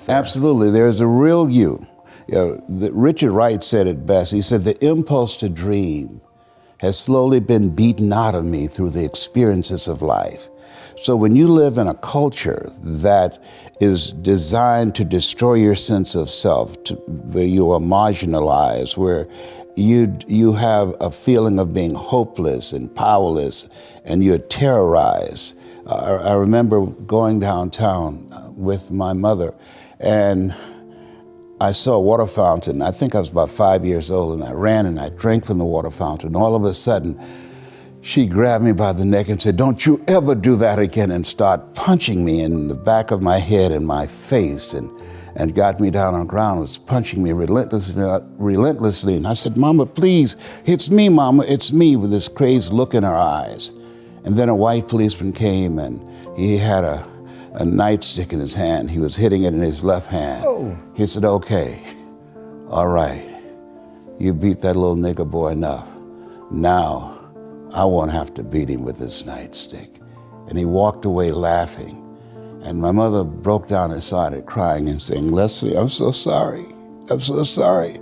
sir. Absolutely. There's a real you. Richard Wright said it best. He said, the impulse to dream has slowly been beaten out of me through the experiences of life. So when you live in a culture that is designed to destroy your sense of self, where you are marginalized, where you have a feeling of being hopeless and powerless, and you're terrorized. I remember going downtown with my mother, and I saw a water fountain. I think I was about 5 years old, and I ran and I drank from the water fountain. All of a sudden, she grabbed me by the neck and said, "Don't you ever do that again," and start punching me in the back of my head and my face, and got me down on the ground, was punching me relentlessly. And I said, "Mama, please, it's me, Mama, it's me," with this crazed look in her eyes. And then a white policeman came, and he had a nightstick in his hand. He was hitting it in his left hand. Oh. He said, "Okay, all right, you beat that little nigger boy enough. Now, I won't have to beat him with this nightstick." And he walked away laughing. And my mother broke down and started crying and saying, "Leslie, I'm so sorry. I'm so sorry."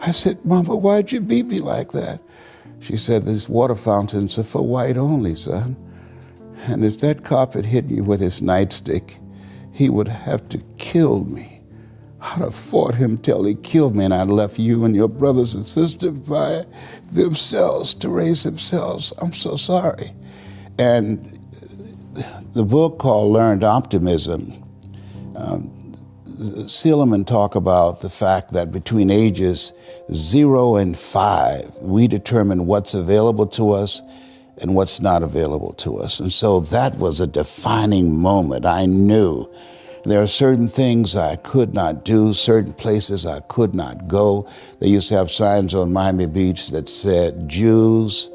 I said, "Mama, why'd you beat me like that?" She said, "These water fountains are for white only, son. And if that cop had hit you with his nightstick, he would have to kill me. I'd have fought him till he killed me, and I'd left you and your brothers and sisters by themselves to raise themselves. I'm so sorry." And the book called Learned Optimism, Seligman talk about the fact that between ages 0 and 5, we determine what's available to us and what's not available to us. And so that was a defining moment. I knew there are certain things I could not do, certain places I could not go. They used to have signs on Miami Beach that said, "Jews,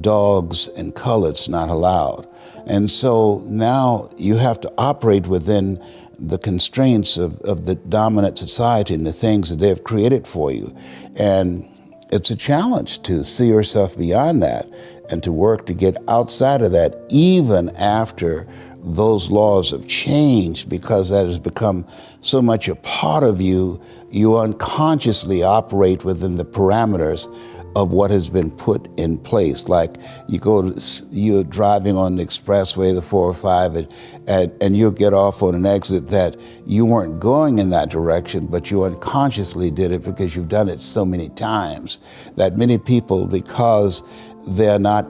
dogs, and coloreds not allowed." And so now you have to operate within the constraints of the dominant society and the things that they've created for you. And it's a challenge to see yourself beyond that and to work to get outside of that, even after those laws have changed, because that has become so much a part of you. You unconsciously operate within the parameters of what has been put in place. Like you're driving on the expressway, the 405, and you'll get off on an exit that you weren't going in that direction, but you unconsciously did it because you've done it so many times that many people, because they're not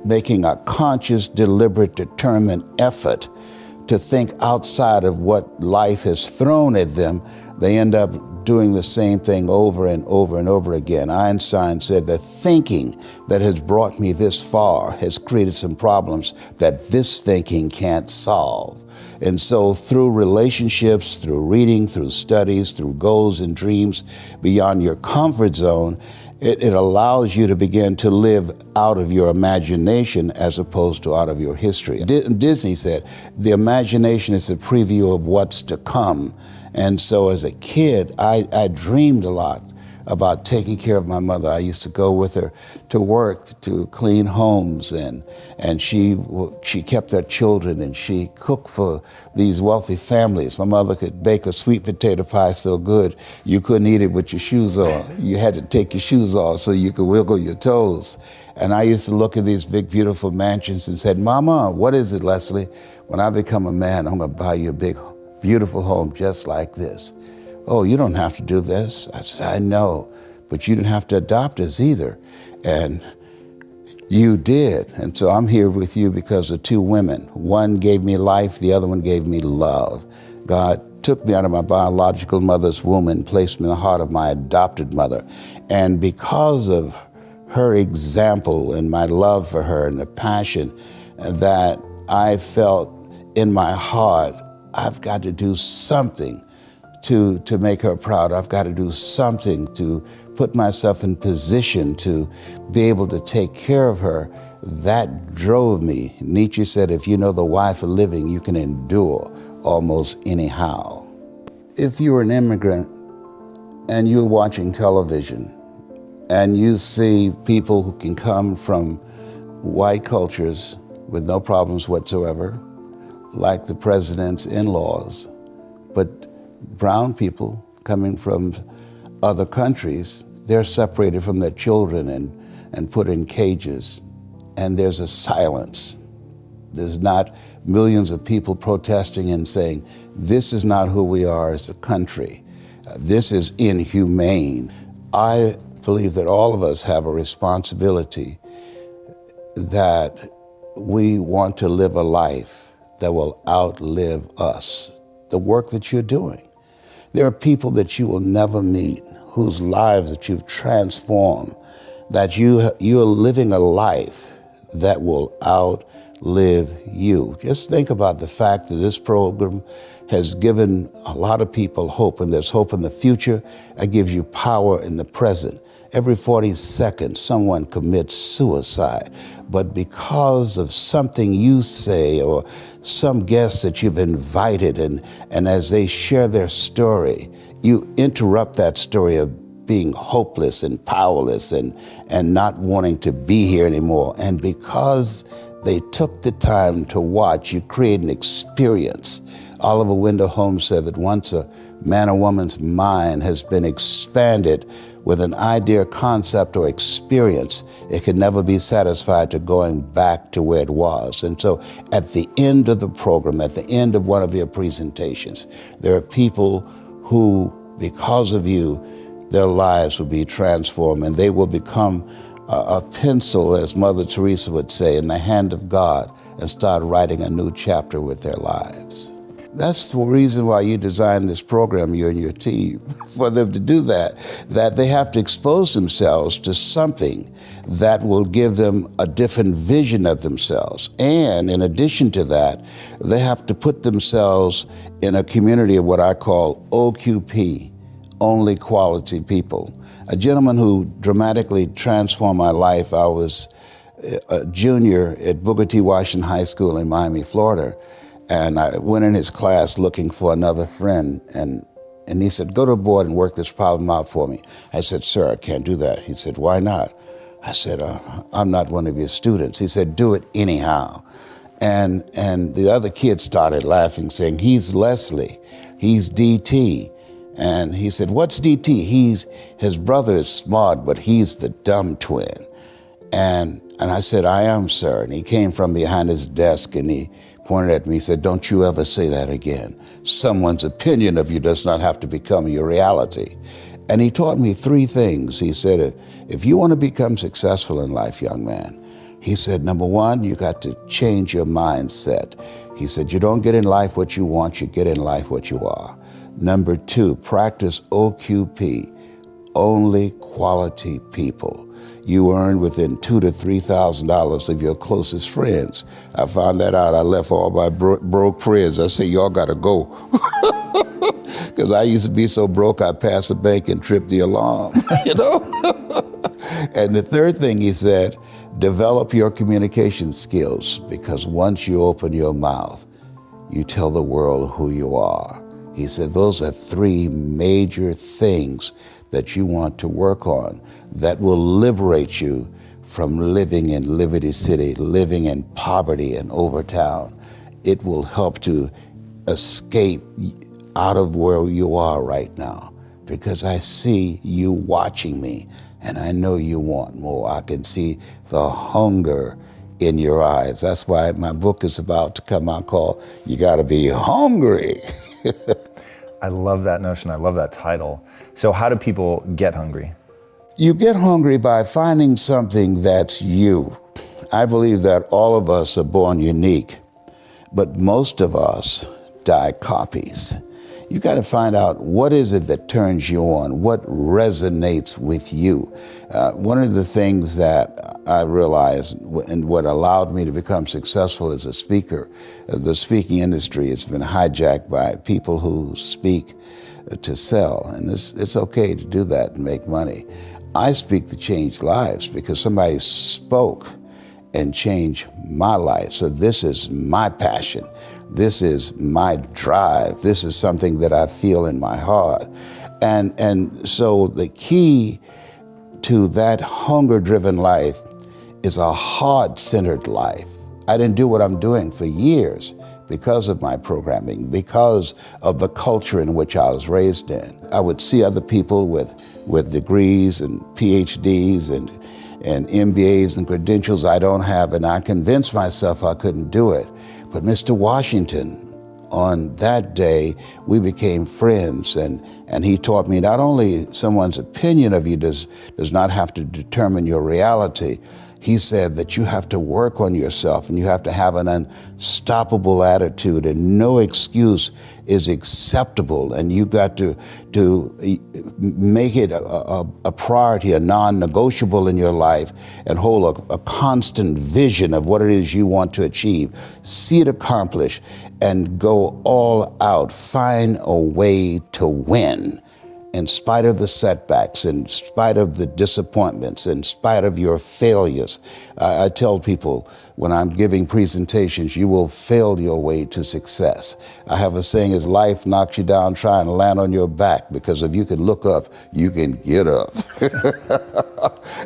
making a conscious, deliberate, determined effort to think outside of what life has thrown at them, they end up doing the same thing over and over and over again. Einstein said that thinking that has brought me this far has created some problems that this thinking can't solve. And so through relationships, through reading, through studies, through goals and dreams beyond your comfort zone, it allows you to begin to live out of your imagination as opposed to out of your history. Disney said, the imagination is a preview of what's to come. And so as a kid, I dreamed a lot about taking care of my mother. I used to go with her to work to clean homes, and she kept her children, and she cooked for these wealthy families. My mother could bake a sweet potato pie so good you couldn't eat it with your shoes on. You had to take your shoes off so you could wiggle your toes. And I used to look at these big, beautiful mansions and said, "Mama, what is it, Leslie? When I become a man, I'm gonna buy you a big, beautiful home just like this." "Oh, you don't have to do this." I said, "I know, but you didn't have to adopt us either." And you did. And so I'm here with you because of two women. One gave me life, the other one gave me love. God took me out of my biological mother's womb and placed me in the heart of my adopted mother. And because of her example and my love for her and the passion that I felt in my heart, I've got to do something to make her proud. I've got to do something to put myself in position to be able to take care of her. That drove me. Nietzsche said, if you know the why for living, you can endure almost anyhow. If you're an immigrant and you're watching television and you see people who can come from white cultures with no problems whatsoever, like the president's in-laws, but brown people coming from other countries, they're separated from their children and put in cages, and there's a silence. There's not millions of people protesting and saying, this is not who we are as a country. This is inhumane. I believe that all of us have a responsibility that we want to live a life that will outlive us, the work that you're doing. There are people that you will never meet, whose lives that you've transformed, that you're living a life that will outlive you. Just think about the fact that this program has given a lot of people hope, and there's hope in the future. It gives you power in the present. Every 40 seconds, someone commits suicide. But because of something you say or some guest that you've invited, and as they share their story, you interrupt that story of being hopeless and powerless and not wanting to be here anymore. And because they took the time to watch, you create an experience. Oliver Wendell Holmes said that once a man or woman's mind has been expanded with an idea, concept, or experience, it can never be satisfied to going back to where it was. And so at the end of the program, at the end of one of your presentations, there are people who, because of you, their lives will be transformed, and they will become a pencil, as Mother Teresa would say, in the hand of God, and start writing a new chapter with their lives. That's the reason why you designed this program, you and your team, for them to do that they have to expose themselves to something that will give them a different vision of themselves. And in addition to that, they have to put themselves in a community of what I call OQP, only quality people. A gentleman who dramatically transformed my life, I was a junior at Booker T. Washington High School in Miami, Florida. And I went in his class looking for another friend, and he said, go to the board and work this problem out for me. I said, sir, I can't do that. He said, why not? I said, I'm not one of your students. He said, do it anyhow. And the other kids started laughing, saying, he's Leslie, he's DT. And he said, what's DT? His brother is smart, but he's the dumb twin. And I said, I am, sir. And he came from behind his desk and he pointed at me, he said, don't you ever say that again. Someone's opinion of you does not have to become your reality. And he taught me three things. He said, if you want to become successful in life, young man, he said, number one, you got to change your mindset. He said, you don't get in life what you want, you get in life what you are. Number two, practice OQP, only quality people. You earn within $2,000 to $3,000 of your closest friends. I found that out. I left all my broke friends. I said, y'all gotta go. Because I used to be so broke, I'd pass a bank and trip the alarm, you know? And the third thing he said, develop your communication skills, because once you open your mouth, you tell the world who you are. He said, those are three major things that you want to work on that will liberate you from living in Liberty City, living in poverty and Overtown. It will help to escape out of where you are right now, because I see you watching me and I know you want more. I can see the hunger in your eyes. That's why my book is about to come out called You Gotta Be Hungry. I love that notion. I love that title. So how do people get hungry? You get hungry by finding something that's you. I believe that all of us are born unique, but most of us die copies. You got to find out what is it that turns you on, what resonates with you. One of the things that I realized and what allowed me to become successful as a speaker, the speaking industry has been hijacked by people who speak to sell, and it's okay to do that and make money. I speak to change lives because somebody spoke and changed my life. So this is my passion. This is my drive. This is something that I feel in my heart. And so the key to that hunger-driven life is a heart-centered life. I didn't do what I'm doing for years because of my programming, because of the culture in which I was raised in. I would see other people with degrees and PhDs and MBAs and credentials I don't have, and I convinced myself I couldn't do it. But Mr. Washington, on that day, we became friends, and he taught me not only someone's opinion of you does not have to determine your reality. He said that you have to work on yourself and you have to have an unstoppable attitude, and no excuse is acceptable, and you've got to make it a priority, a non-negotiable in your life, and hold a constant vision of what it is you want to achieve. See it accomplished and go all out. Find a way to win. In spite of the setbacks, in spite of the disappointments, in spite of your failures. I tell people when I'm giving presentations, you will fail your way to success. I have a saying, as life knocks you down, try and land on your back, because if you can look up, you can get up.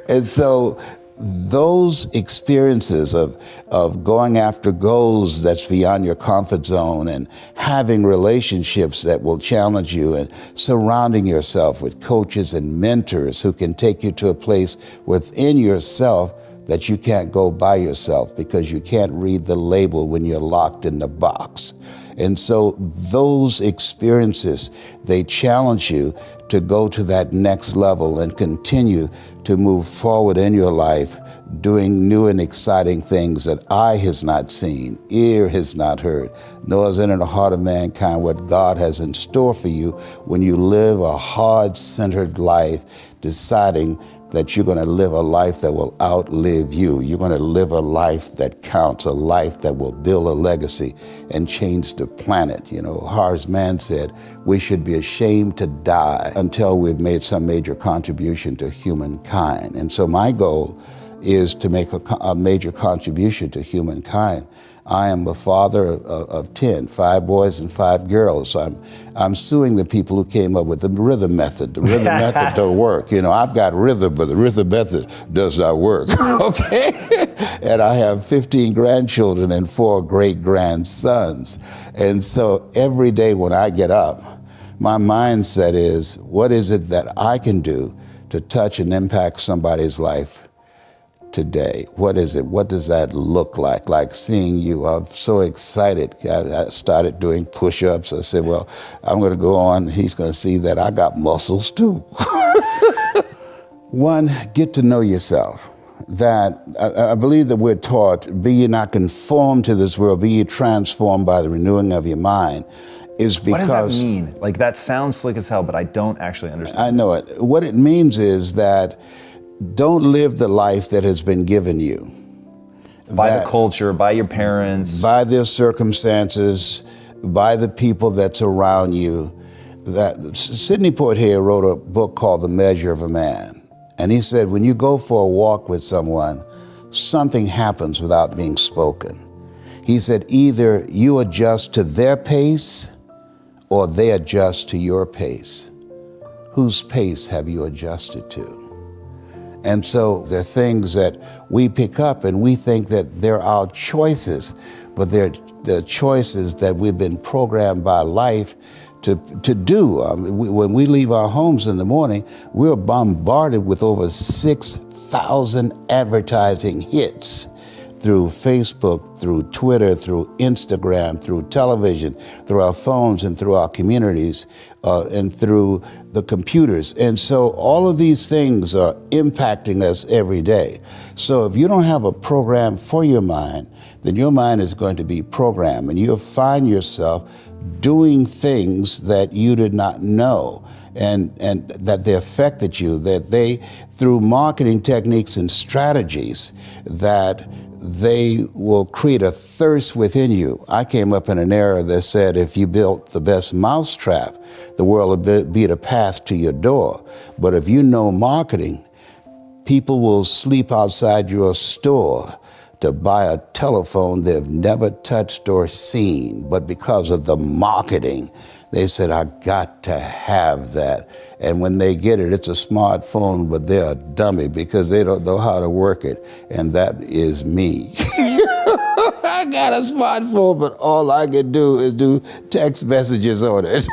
And so those experiences of going after goals that's beyond your comfort zone, and having relationships that will challenge you, and surrounding yourself with coaches and mentors who can take you to a place within yourself that you can't go by yourself, because you can't read the label when you're locked in the box. And so those experiences, they challenge you to go to that next level and continue to move forward in your life, doing new and exciting things that eye has not seen, ear has not heard, nor has entered the heart of mankind what God has in store for you when you live a heart-centered life, deciding that you're going to live a life that will outlive you. You're going to live a life that counts, a life that will build a legacy and change the planet. You know, Horace Mann said, we should be ashamed to die until we've made some major contribution to humankind. And so my goal is to make a major contribution to humankind. I am a father of 10, 5 boys and 5 girls. I'm suing the people who came up with the rhythm method. The rhythm method don't work. You know, I've got rhythm, but the rhythm method does not work, okay? And I have 15 grandchildren and 4 great-grandsons. And so every day when I get up, my mindset is, what is it that I can do to touch and impact somebody's life today? What is it? What does that look like? Like seeing you, I'm so excited. I started doing push-ups. I said, well, I'm going to go on. He's going to see that I got muscles too. One, get to know yourself. That I believe that we're taught, be ye not conformed to this world, be ye transformed by the renewing of your mind, is because... What does that mean? Like, that sounds slick as hell, but I don't actually understand. I know it. What it means is that don't live the life that has been given you. By the culture, by your parents. By their circumstances, by the people that's around you. That Sidney Poitier wrote a book called The Measure of a Man. And he said, when you go for a walk with someone, something happens without being spoken. He said, either you adjust to their pace or they adjust to your pace. Whose pace have you adjusted to? And so there are things that we pick up and we think that they're our choices, but they're the choices that we've been programmed by life to do. When we leave our homes in the morning, we're bombarded with over 6,000 advertising hits through Facebook, through Twitter, through Instagram, through television, through our phones and through our communities, and through the computers. And so all of these things are impacting us every day. So if you don't have a program for your mind, then your mind is going to be programmed, and you'll find yourself doing things that you did not know, and that they affected you, that they, through marketing techniques and strategies, that they will create a thirst within you. I came up in an era that said if you built the best mousetrap, the world would be the path to your door. But if you know marketing, people will sleep outside your store. to buy a telephone they've never touched or seen, but because of the marketing, they said, I got to have that. And when they get it, it's a smartphone, but they're a dummy because they don't know how to work it. And that is me. I got a smartphone, but all I can do is do text messages on it.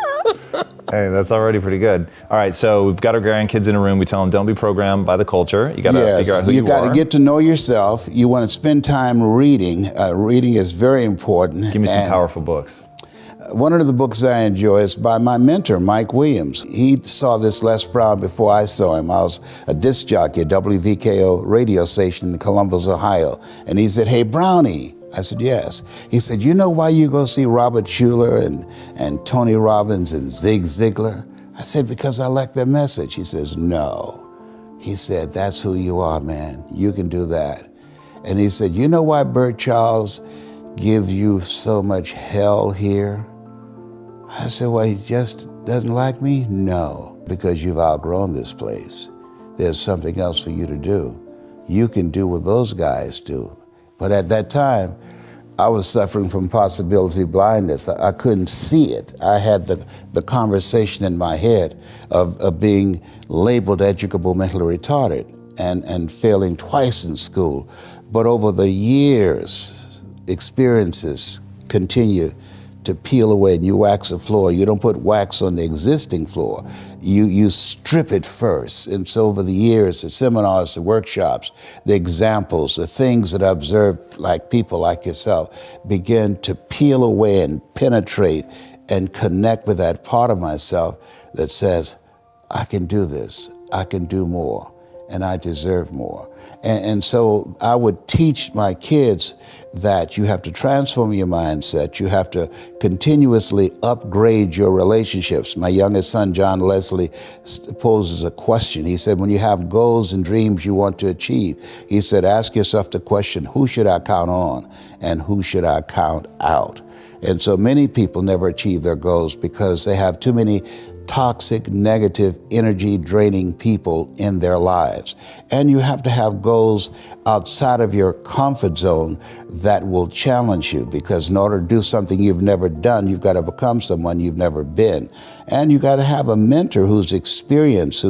Hey, that's already pretty good. All right, so we've got our grandkids in a room. We tell them, don't be programmed by the culture. You got to figure out who you are. You got to get to know yourself. You want to spend time reading. Reading is very important. Give me some powerful books. One of the books I enjoy is by my mentor, Mike Williams. He saw this Les Brown before I saw him. I was a disc jockey at WVKO radio station in Columbus, Ohio. And he said, hey, Brownie. I said, yes. He said, you know why you go see Robert Schuller and Tony Robbins and Zig Ziglar? I said, because I like their message. He says, no. He said, that's who you are, man. You can do that. And he said, you know why Bert Charles gives you so much hell here? I said, well, he just doesn't like me? No, because you've outgrown this place. There's something else for you to do. You can do what those guys do. But at that time, I was suffering from possibility blindness. I couldn't see it. I had the conversation in my head of being labeled educable mentally retarded and failing twice in school. But over the years, experiences continue to peel away, and you wax a floor. You don't put wax on the existing floor. You strip it first. And so over the years, the seminars, the workshops, the examples, the things that I observed, like people like yourself, begin to peel away and penetrate and connect with that part of myself that says, I can do this, I can do more, and I deserve more. And so I would teach my kids that you have to transform your mindset. You have to continuously upgrade your relationships. My youngest son, John Leslie, poses a question. He said, when you have goals and dreams you want to achieve, he said, ask yourself the question, who should I count on and who should I count out? And so many people never achieve their goals because they have too many toxic, negative, energy-draining people in their lives. And you have to have goals outside of your comfort zone that will challenge you, because in order to do something you've never done, you've got to become someone you've never been. And you got to have a mentor who's experienced,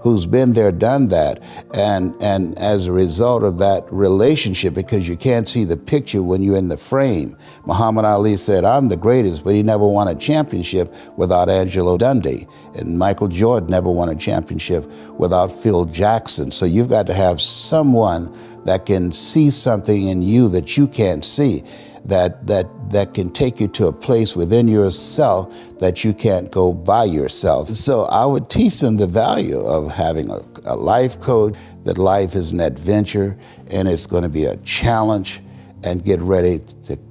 who's been there, done that. And as a result of that relationship, because you can't see the picture when you're in the frame. Muhammad Ali said, I'm the greatest, but he never won a championship without Angelo Dundee. And Michael Jordan never won a championship without Phil Jackson. So you've got to have someone that can see something in you that you can't see, that can take you to a place within yourself that you can't go by yourself. So I would teach them the value of having a life coach, that life is an adventure and it's going to be a challenge, and get ready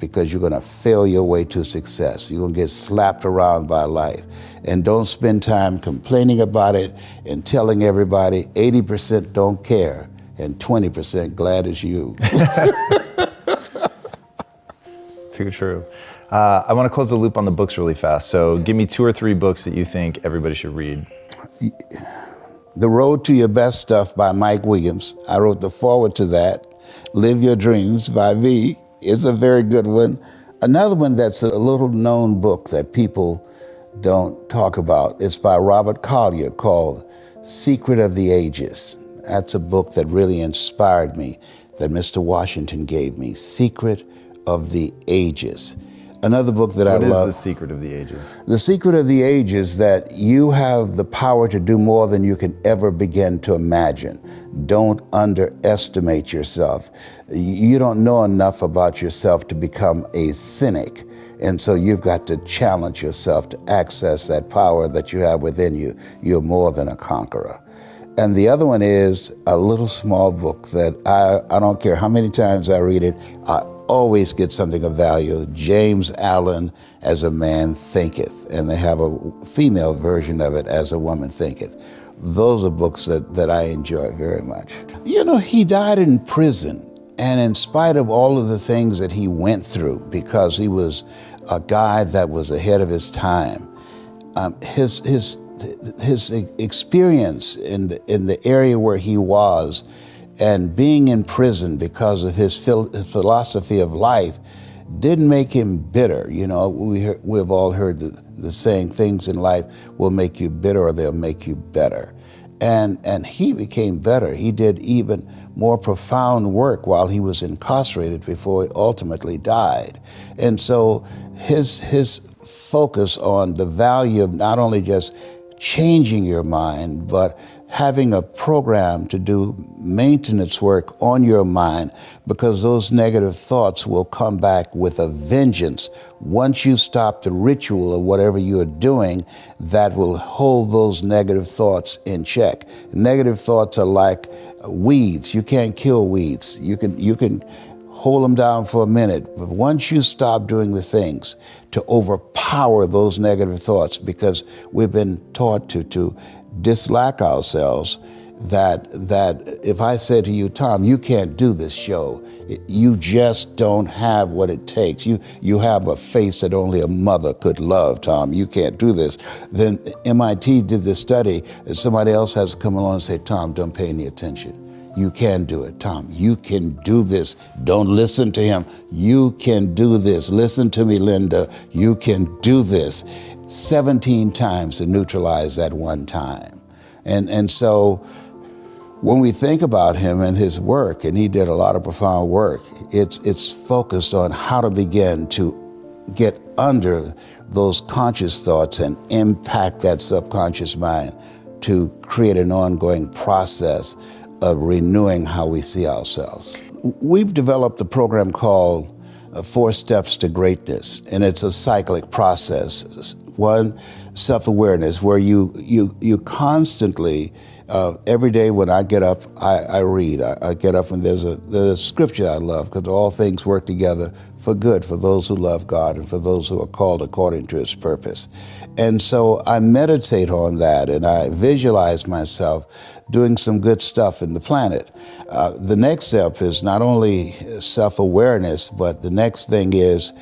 because you're going to fail your way to success. You're going to get slapped around by life. And don't spend time complaining about it and telling everybody 80% don't care and 20% glad as you. Too true. I want to close the loop on the books really fast. So give me 2 or 3 books that you think everybody should read. The Road to Your Best Stuff by Mike Williams. I wrote the foreword to that. Live Your Dreams by me. It's a very good one. Another one that's a little known book that people don't talk about. It's by Robert Collier called Secret of the Ages. That's a book that really inspired me, that Mr. Washington gave me, Secret of the Ages. Another book that I love. What is The Secret of the Ages? The Secret of the Ages, that you have the power to do more than you can ever begin to imagine. Don't underestimate yourself. You don't know enough about yourself to become a cynic. And so you've got to challenge yourself to access that power that you have within you. You're more than a conqueror. And the other one is a little small book that I don't care how many times I read it, I always get something of value. James Allen, As a Man Thinketh. And they have a female version of it, As a Woman Thinketh. Those are books that I enjoy very much. You know, he died in prison. And in spite of all of the things that he went through, because he was a guy that was ahead of his time, his experience in the area where he was And being in prison because of his philosophy of life didn't make him bitter. You know, we've all heard the saying, things in life will make you bitter or they'll make you better. And he became better. He did even more profound work while he was incarcerated before he ultimately died. And so his focus on the value of not only just changing your mind, but having a program to do maintenance work on your mind, because those negative thoughts will come back with a vengeance. Once you stop the ritual of whatever you are doing, that will hold those negative thoughts in check. Negative thoughts are like weeds. You can't kill weeds. You can hold them down for a minute, but once you stop doing the things to overpower those negative thoughts, because we've been taught to dislike ourselves, that if I said to you, Tom, you can't do this show, you just don't have what it takes. You have a face that only a mother could love, Tom. You can't do this. Then MIT did this study, and somebody else has to come along and say, Tom, don't pay any attention. You can do it, Tom. You can do this. Don't listen to him. You can do this. Listen to me, Linda. You can do this. 17 times to neutralize that one time. And so when we think about him and his work, and he did a lot of profound work, it's focused on how to begin to get under those conscious thoughts and impact that subconscious mind to create an ongoing process of renewing how we see ourselves. We've developed a program called 4 Steps to Greatness, and it's a cyclic process. One, self-awareness, where you constantly, every day when I get up, I read. I get up and there's a scripture I love, because all things work together for good for those who love God and for those who are called according to his purpose. And so I meditate on that, and I visualize myself doing some good stuff in the planet. The next step is not only self-awareness, but the next thing is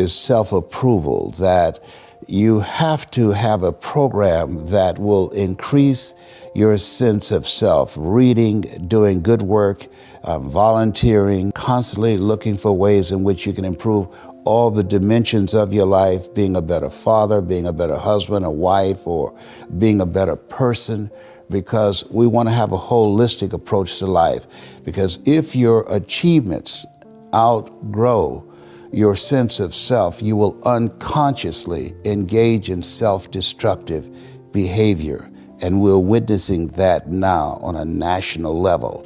self-approval, that you have to have a program that will increase your sense of self, reading, doing good work, volunteering, constantly looking for ways in which you can improve all the dimensions of your life, being a better father, being a better husband, a wife, or being a better person, because we want to have a holistic approach to life. Because if your achievements outgrow your sense of self, you will unconsciously engage in self-destructive behavior. And we're witnessing that now on a national level.